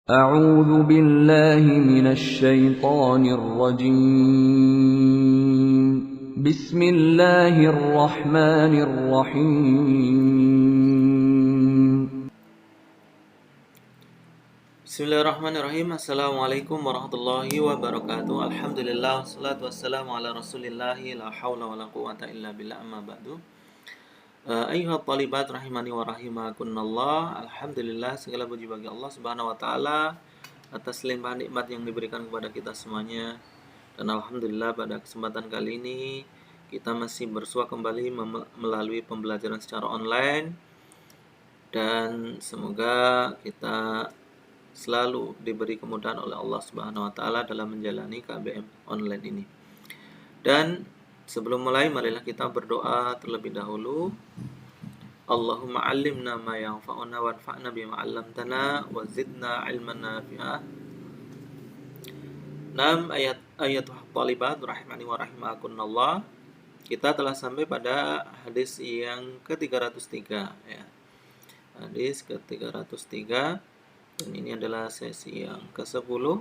أعوذ بالله من الشيطان الرجيم بسم الله الرحمن الرحيم Bismillahirrahmanirrahim. Assalamualaikum warahmatullahi wabarakatuh. Alhamdulillah, salatu wassalamu ala rasulillahi, la hawla wa la quwata illa billah, amma ba'du. Ayyuhat talibat rahimani wa rahimakunallah. Alhamdulillah, segala puji bagi Allah subhanahu wa ta'ala atas limpahan nikmat yang diberikan kepada kita semuanya. Dan Alhamdulillah pada kesempatan kali ini kita masih bersua kembali melalui pembelajaran secara online. Dan semoga kita selalu diberi kemudahan oleh Allah Subhanahu wa taala dalam menjalani KBM online ini. Dan sebelum mulai, marilah kita berdoa terlebih dahulu. Allahumma 'allimna ma yanfa'una wanfa'na bima 'allamtana wa zidna 'ilman nafi'ah. 6 ayat thalibat rahimani wa rahimakumullah. Kita telah sampai pada hadis yang ke-303 ya. Hadis ke-303. Dan ini adalah sesi yang ke-10.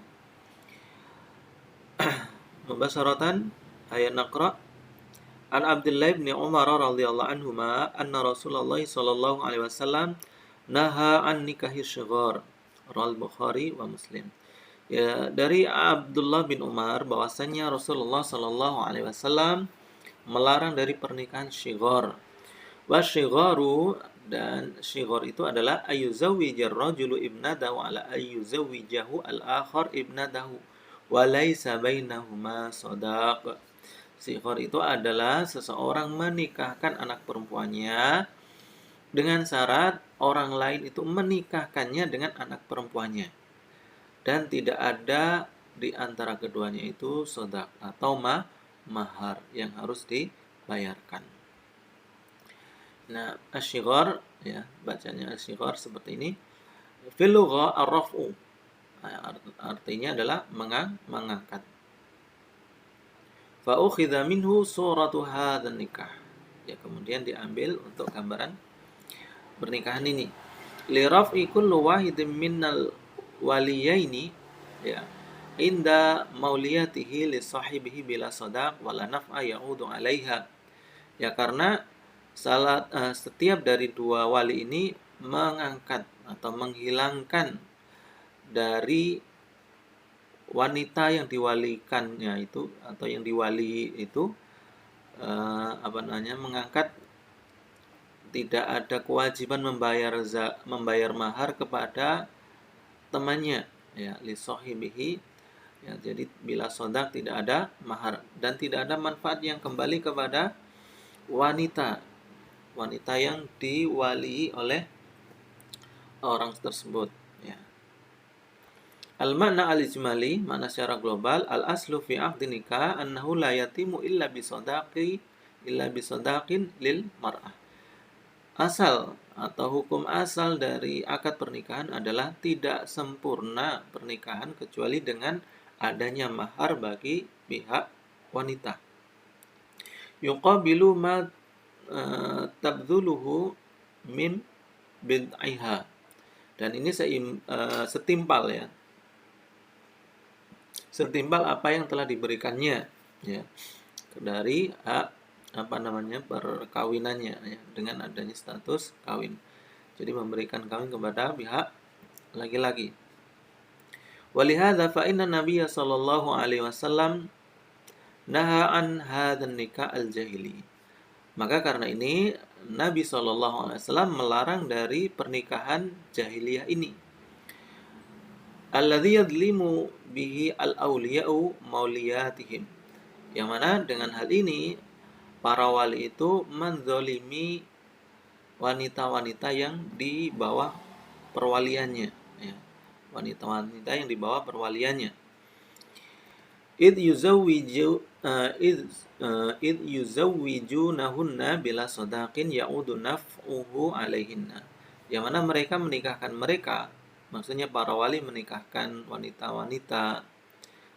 Mubasyaratan ayat naqra. An Abdullah bin Umar radhiyallahu anhuma anna Rasulullah sallallahu alaihi wasallam naha an nikahi syighar. Rawal Bukhari wa Muslim. Ya, dari Abdullah bin Umar bahwasanya Rasulullah sallallahu alaihi wasallam melarang dari pernikahan syighar. Wa syigharu, dan syighar itu adalah ayyuzawwijar rajulu ibnatahu ala ayyuzawwijahu al-akhar ibnatahu wa laisa bainahuma shadaq. Syighar itu adalah seseorang menikahkan anak perempuannya dengan syarat orang lain itu menikahkannya dengan anak perempuannya dan tidak ada di antara keduanya itu shadaq atau mahar yang harus dibayarkan. Nah, asyighar ya, bacanya asyighar seperti ini. Fil lugha ar-raf'u. Artinya adalah mengangkat. Fa ukhidha minhu suratu hadzal nikah. Ya, kemudian diambil untuk gambaran pernikahan ini. Li raf'i kullu wahidin minnal waliyaini ya inda mauliyatihi li sahibihi bila sadaq wala naf'a ya'udu 'alaiha. Ya, karena setiap dari dua wali ini mengangkat atau menghilangkan dari wanita yang diwalikannya itu atau yang diwali itu mengangkat tidak ada kewajiban membayar mahar kepada temannya ya li sahibihi ya, jadi bila sodak tidak ada mahar dan tidak ada manfaat yang kembali kepada wanita yang diwali oleh orang tersebut ya. Al-makna al-ijmali, makna secara global, al-aslu fi aqdi nikah annahu la yatimu illa bisadaqin lil mar'ah. Asal atau hukum asal dari akad pernikahan adalah tidak sempurna pernikahan kecuali dengan adanya mahar bagi pihak wanita. Yuqabilu ma tabdhuluhu min bid'aiha. Dan ini setimpal ya. Setimpal apa yang telah diberikannya ya dari perkawinannya ya, dengan adanya status kawin. Jadi memberikan kawin kepada pihak laki-laki. Walihadza fa inna Nabiyya sallallahu alaihi wasallam naha an hadzal nikah al-jahili. Maka karena ini Nabi SAW melarang dari pernikahan jahiliyah ini. Alladzi yadlimu bihi al-awliya'u mauliyatihim. Yang mana dengan hal ini para wali itu menzalimi wanita-wanita yang di bawah perwaliannya ya. Wanita-wanita yang di bawah perwaliannya. Id yuzawwijunahunna bila sadaqin ya'udu naf'uhu alaihinna. Yang mana mereka menikahkan mereka, maksudnya para wali menikahkan wanita-wanita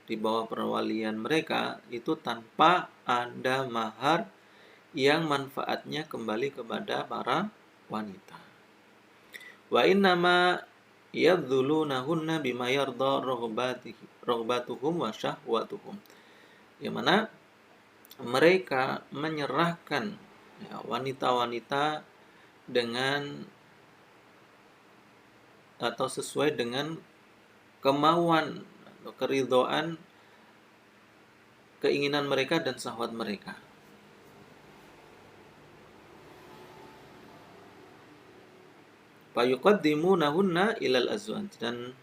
di bawah perwalian mereka itu tanpa ada mahar yang manfaatnya kembali kepada para wanita. Wa innama yadzulunahunna bima yarda raghbatuhum wa syahwatuhum. Yang mana mereka menyerahkan ya, wanita-wanita dengan atau sesuai dengan kemauan atau keridhaan keinginan mereka dan syahwat mereka. Fayuqaddimunahunna ilal azwaj, dan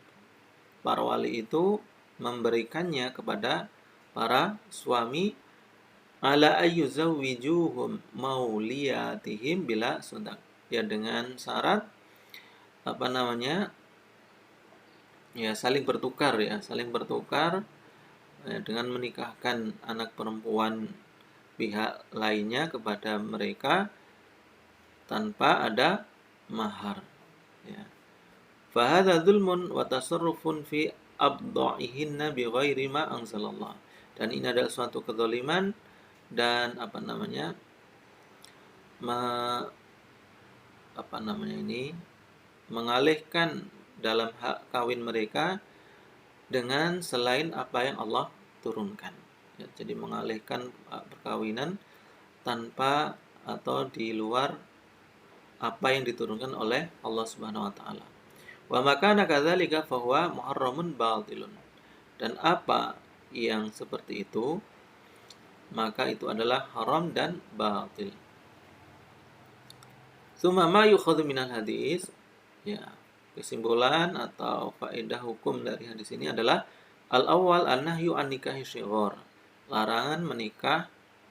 para wali itu memberikannya kepada para suami ala ayyuzawwijuhum mauliyatihim bila sadaq, ya dengan syarat ya saling bertukar ya dengan menikahkan anak perempuan pihak lainnya kepada mereka tanpa ada mahar ya. Fahadha dzulmun wa tasarrufun fi abda'ihinna bighairi ma anzalallah, dan ini adalah suatu kezaliman dan mengalihkan dalam hak kawin mereka dengan selain apa yang Allah turunkan ya, jadi mengalihkan perkawinan tanpa atau di luar apa yang diturunkan oleh Allah Subhanahu wa taala. Wa makana kadzalika fa huwa muharramun batilun, dan apa yang seperti itu maka itu adalah haram dan batil. Tsumma ma yukhadhu minal hadis, ya, kesimpulan atau faedah hukum dari hadis ini adalah al-awwal an-nahyu an nikahi shighar, larangan menikah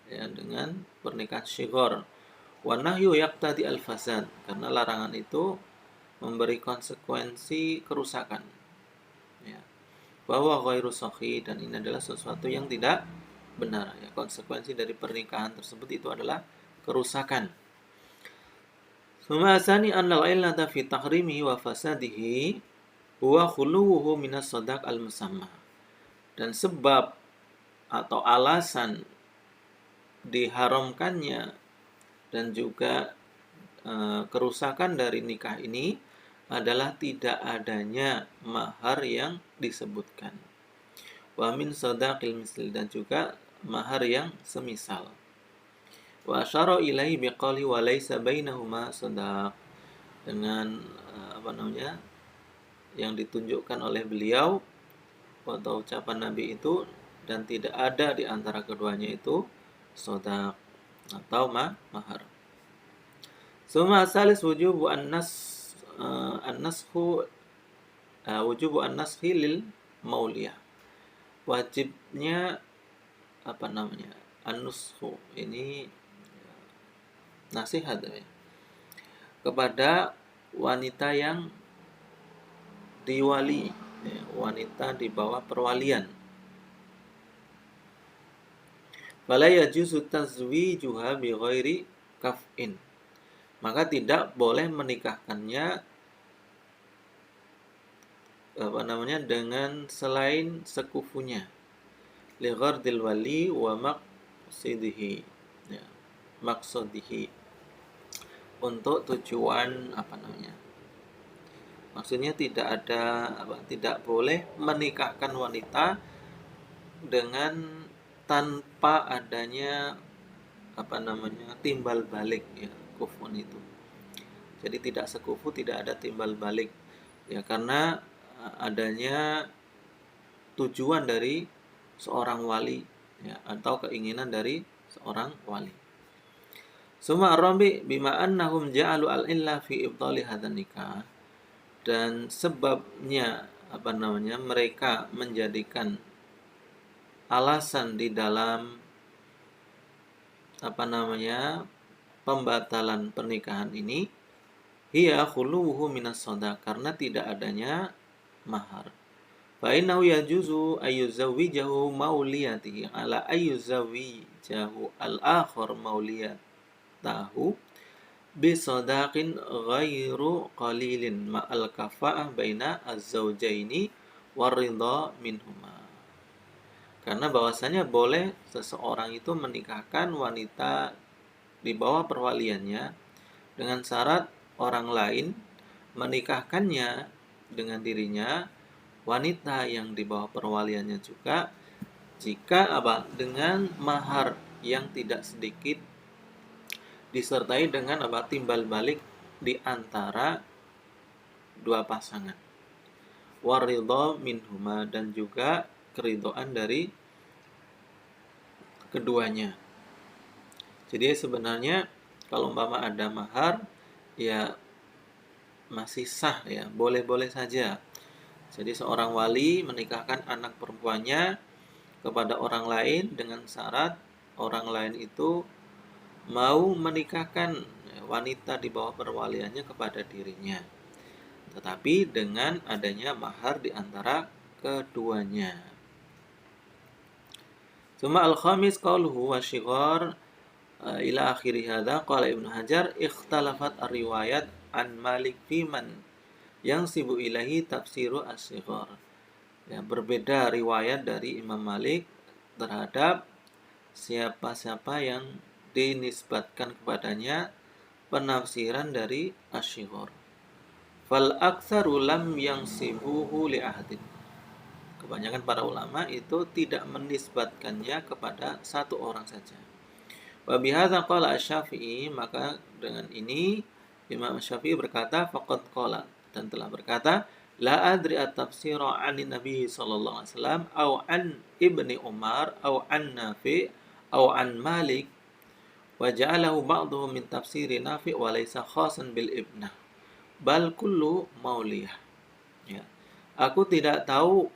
ya dengan pernikahan shighar. Wa nahyu yaqtadi al-fasad, karena larangan itu memberi konsekuensi kerusakan ya. Bahwa ghairu sahih, dan ini adalah sesuatu yang tidak benar ya, konsekuensi dari pernikahan tersebut itu adalah kerusakan. Suma asani annal illata fi tahrimihi wa fasadihi huwa khuluwuhu minas sadaq al-musamma, dan sebab atau alasan diharamkannya dan juga kerusakan dari nikah ini adalah tidak adanya mahar yang disebutkan. Wa min sadaqil misli, dan juga mahar yang semisal. Wa asyara ilaihi biqali wa laysa bainahuma sadaq, dengan yang ditunjukkan oleh beliau atau ucapan Nabi itu, dan tidak ada di antara keduanya itu sadaq atau mahar. Suma salis wujubu an-naskhi lil mauliyah, wajibnya an-nushu, ini nasihat ya, kepada wanita yang diwali ya, wanita di bawah perwalian. Fala yajuzu tazwijuha bi ghairi kaf'in, maka tidak boleh menikahkannya dengan selain sekufunya, li ghardil wali wa maqsidihi ya, untuk tujuan maksudnya tidak boleh menikahkan wanita dengan tanpa adanya timbal balik ya, kufun itu. Jadi tidak sekufu, tidak ada timbal balik ya, karena adanya tujuan dari seorang wali ya, atau keinginan dari seorang wali. Suma ar-rabi bima annahum ja'alu al-illa fi ibtali hadzal nikah, dan sebabnya mereka menjadikan alasan di dalam pembatalan pernikahan ini hiya khuluwuhu minas sadaq, karena tidak adanya mahar. Fa innahu yajuzu ayyuzawwijahu mauliyatihi ala ayyuzawwijahu al-akhar mauliyatahu bi sadaqin ghairu qalilin ma'al kafa'ah baina az-zawjaini waridha minhuma. Karena bahwasanya boleh seseorang itu menikahkan wanita di bawah perwaliannya dengan syarat orang lain menikahkannya dengan dirinya wanita yang di bawah perwaliannya juga jika dengan mahar yang tidak sedikit disertai dengan timbal balik di antara dua pasangan. Waridho minhuma, dan juga keridhaan dari keduanya. Jadi sebenarnya kalau umpama ada mahar ya masih sah ya, boleh-boleh saja. Jadi seorang wali menikahkan anak perempuannya kepada orang lain dengan syarat orang lain itu mau menikahkan wanita di bawah perwaliannya kepada dirinya. Tetapi dengan adanya mahar di antara keduanya. Suma al-khamis qauluhu wa syighar ila akhiri hadza qala Ibnu Hajar ikhtalafat ar-riwayat an Malik fi man yang sibu ilahi tafsiru as-syighar. Ya, berbeda riwayat dari Imam Malik terhadap siapa-siapa yang dinisbatkan kepadanya penafsiran dari asy-syighar. Fal aktsaru lam yansibuhu li ahadin. Kebanyakan para ulama itu tidak menisbatkannya kepada satu orang saja. Wa bihadza qala Asy-Syafi'i, maka dengan ini Imam Syafi'i berkata faqad qala, dan telah berkata la adri at-tafsira 'anin Nabi sallallahu alaihi wasallam au an Ibni Umar au an Nafi au an Malik wa ja'alahu ba'dhum min tafsiri Nafi wa laysa khasan bil ibnah bal kullu mauliyah. Ya. Aku tidak tahu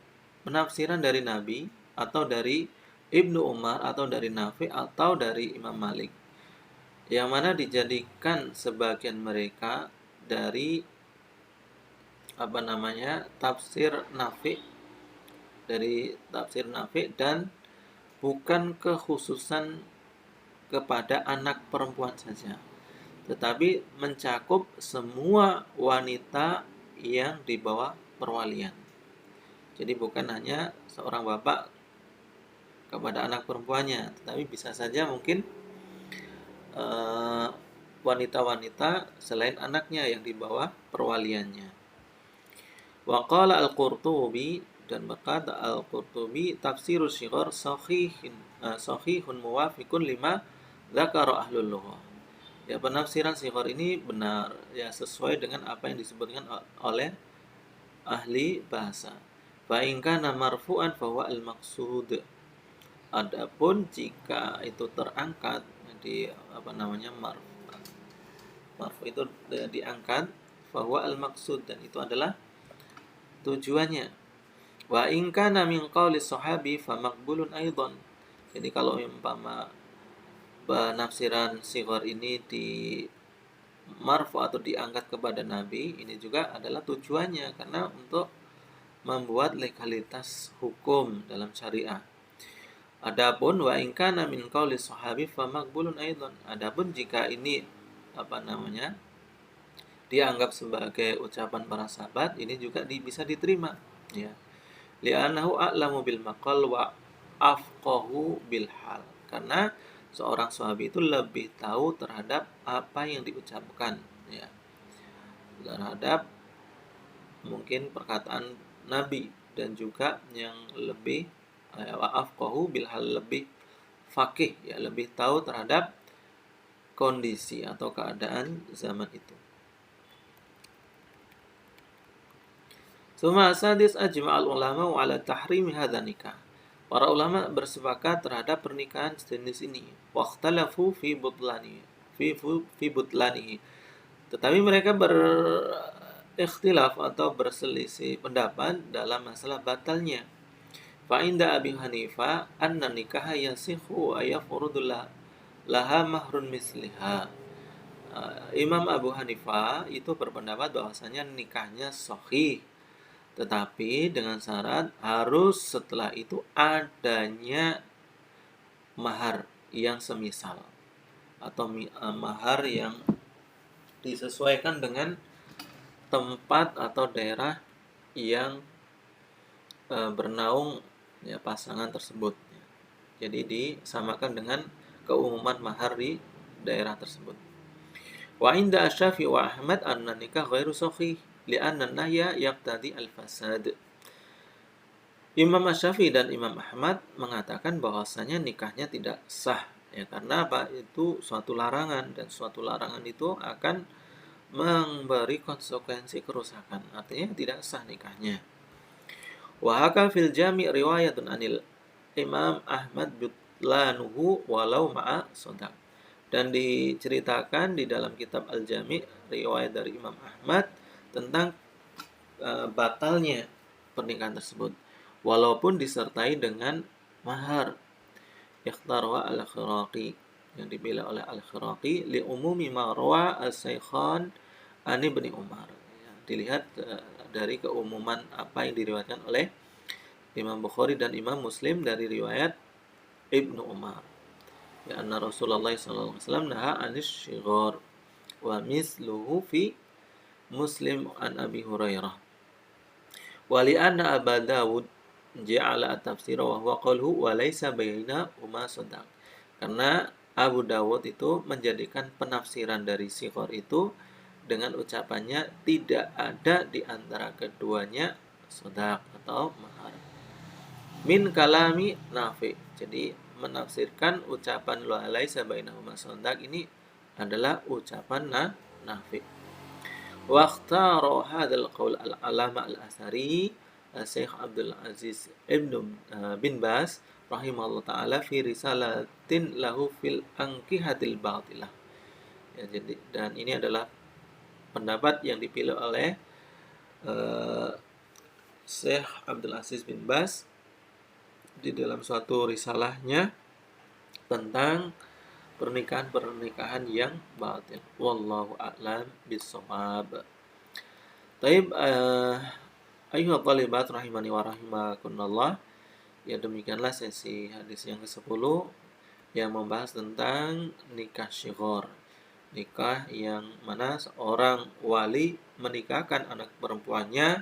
penafsiran dari Nabi atau dari Ibnu Umar atau dari Nafi atau dari Imam Malik yang mana dijadikan sebagian mereka dari tafsir Nafi, dan bukan kekhususan kepada anak perempuan saja, tetapi mencakup semua wanita yang di bawah perwalian. Jadi bukan hanya seorang bapak kepada anak perempuannya, tetapi bisa saja mungkin wanita-wanita selain anaknya yang di bawah perwaliannya. Wa qala al-Qurtubi, dan berkata al-Qurtubi tafsirus syighar sahihun muwafiqun lima dzakara ahlul lughah. Ya, penafsiran syighar ini benar ya, sesuai dengan apa yang disebutkan oleh ahli bahasa. Fa in kana marfu'an fa huwa al-maqsud. Adapun jika itu terangkat di marfu itu diangkat, fa huwa al-maqsud, dan itu adalah tujuannya. Wa in kana min qauli sahabi fa maqbulun aidan. Jadi kalau umpama penafsiran syighar ini di marfu atau diangkat kepada Nabi, ini juga adalah tujuannya karena untuk membuat legalitas hukum dalam syariah. Adapun wa in kana min qauli sahabi fa maqbulun aidan. Adapun jika ini dianggap sebagai ucapan para sahabat, ini juga bisa diterima ya. Li'annahu a'lamu bil maqal wa afqahu bil hal. Karena seorang sahabi itu lebih tahu terhadap apa yang diucapkan ya, terhadap mungkin perkataan Nabi, dan juga yang lebih afqahu bil hal, lebih faqih ya, lebih tahu terhadap kondisi atau keadaan zaman itu. Suma sadis ajma'al ulama ala tahrimi hadza nikah. Para ulama bersepakat terhadap pernikahan sejenis ini. Waqtalafu fi butlanihi. Tetapi mereka berikhtilaf atau berselisih pendapat dalam masalah batalnya. Fa inda Abi Hanifah anna nikaha yasihu wa yafrudu laha mahrun misliha. Imam Abu Hanifah itu berpendapat bahwasanya nikahnya sahih, tetapi dengan syarat harus setelah itu adanya mahar yang semisal atau mahar yang disesuaikan dengan tempat atau daerah yang bernaung ya pasangan tersebut. Jadi disamakan dengan keumuman mahar di daerah tersebut. Wa inda Asy-Syafi'i wa Ahmad anna nikah ghairu sahih. li'anna nahya yaqtadi al-fasad. Imam Asy-Syafi'i dan Imam Ahmad mengatakan bahwasanya nikahnya tidak sah, ya karena apa? Itu suatu larangan, dan suatu larangan itu akan memberi konsekuensi kerusakan. Artinya tidak sah nikahnya. Wa haka fil jami' riwayatun anil Imam Ahmad butlanuhu walau ma'a sodak. Dan diceritakan di dalam kitab Al-Jami' riwayat dari Imam Ahmad tentang batalnya pernikahan tersebut walaupun disertai dengan mahar. Ikhtarwa al-Khiraqi, yang dipilih oleh al-Khiraqi, li umumi ma rawa as-Saykhan an Ibnu Umar. Ya, dilihat dari keumuman apa yang diriwayatkan oleh Imam Bukhari dan Imam Muslim dari riwayat Ibnu Umar. Ya, anna Rasulullah sallallahu alaihi wasallam naha anis syighar wa misluhu fi Muslim an Abi Hurairah. Wa li anna Aba Dawud ja'ala at-tafsira wa huwa qaluhu wa laisa bainahuma sadaq. Karena Abu Dawud itu menjadikan penafsiran dari syighar itu dengan ucapannya tidak ada di antara keduanya sadaq atau mahar. Min kalami Nafi. Jadi menafsirkan ucapan la laisa bainahuma sadaq ini adalah ucapan Nafi. Wa ikhtara hadzal qaul al-alama al-Athari Syekh Abdul Aziz bin Baz rahimahullah taala fi risalatin lahu fil ankihatil batilah. Ya, jadi dan ini adalah pendapat yang dipilih oleh Syekh Abdul Aziz bin Baz di dalam suatu risalahnya tentang pernikahan-pernikahan yang batil. Wallahu a'lam bissawab. Taib ayyuhal thalibat rahimani wa rahimakumullah. Ya, demikianlah sesi hadis yang ke-10 yang membahas tentang nikah syighar. Nikah yang mana seorang wali menikahkan anak perempuannya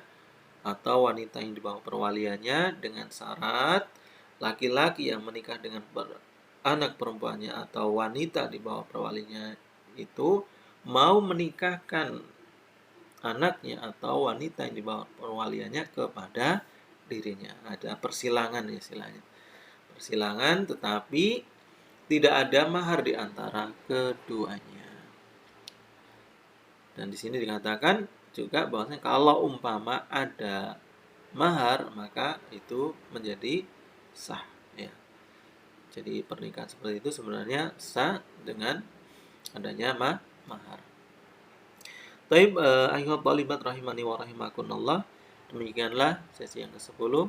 atau wanita yang di bawah perwaliannya dengan syarat laki-laki yang menikah dengan anak perempuannya atau wanita di bawah perwalinya itu mau menikahkan anaknya atau wanita yang di bawah perwaliannya kepada dirinya. Ada persilangan istilahnya. Persilangan tetapi tidak ada mahar di antara keduanya. Dan di sini dikatakan juga bahwasanya kalau umpama ada mahar maka itu menjadi sah, ya. Jadi pernikahan seperti itu sebenarnya sah dengan adanya mahar. Taib ayyuhal thalibat rahimani wa rahimakumullah. Demikianlah sesi yang ke-10.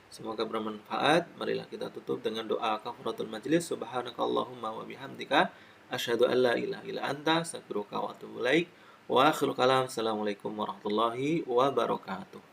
Semoga bermanfaat. Marilah kita tutup dengan doa kafaratul majlis. Subhanakallahumma wa bihamdika asyhadu an la ilaha illa anta astaghfiruka wa atubu ilaik. Wa akhiru kalam. Assalamualaikum warahmatullahi wabarakatuh.